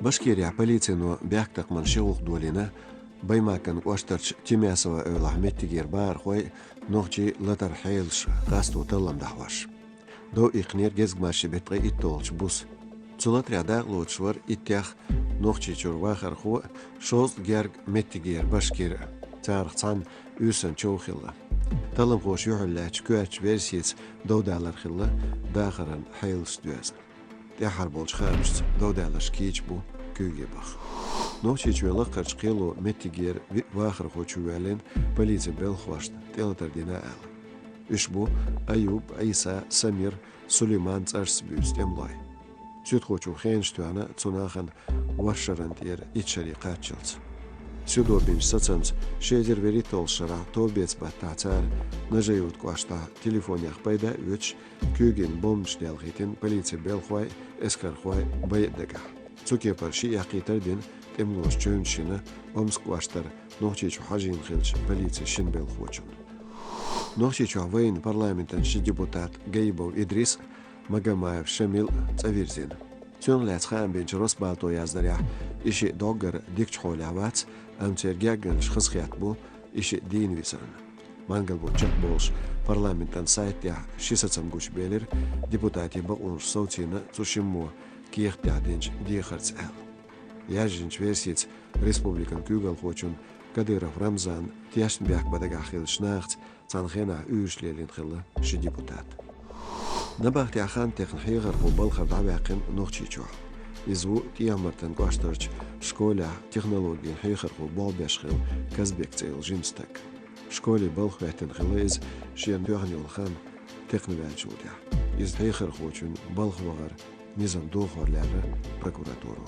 Башкирия полицияну бяктак ман шеух долина баймакан оштарч Тимясова Ахметтигер бар хой нохчи латар хейлш гасту талам дахваш. До икнер гезгмаши бетгай иттолч бус. Цулат ряда лучвар иттях нохчи чурвахар хо шоз герг меттигер башкир царцан үсен чоухилла. Талам хош юхлач куач версиц додалар хилла дахаран хейлш дуазн. Дяхар болж хабш додалаш кич бу كوجي بخ نوشي شويلا قرش قيلو متجير واخر خو شوالين بليز بالخواشت تيلا تردينا آل إشبو أيوب عيسى سمير سليمان ترس بيست املاي سيد خو شو خين شتوانا تناخن وشرن تير إتشاري قاتشلت سيدو بينش ساتسنس شيدر وريتول شرا توبيتس باتاتار نجيوت قواشتا تليفون يخبايدا ويتش كوجين بومش ديالغيتين بليز بالخواي اسكر خواي بيدنقا Цуке парши яқитар темлош чөншина омск ваштар нохчич хажин хилч полиция шинбел хочун. Нохчич вейн парламентан ши депутат Гейбов Идрис Магомаев Шамил Цавирзин. Цун лацхан бенч Росбалто яздаря иши доггар дикчхолявац амчергяган шхсхят бу иши дин висарн. Мангал бу чак болш парламентан сайтя шисацам гуш белер депутати баун соутина цушиммо Киех тядинч дихарц эл. Яжинч версиц республикан кюгал хочун Кадыров Рамзан тяшн бяк бадагахил шнахц цанхена үйшлелин хилла ши депутат. Набахти ахан техн хигар балхар дабякин нохчичо. Изу тиамартан гаштарч школя технология хигар балбешхил казбекцейл жинстак. Школе балхватин хилиз шиен бяхнил хан технвачудя. Из хигар хочун балхвагар Низам дохор лябе прокуратуру.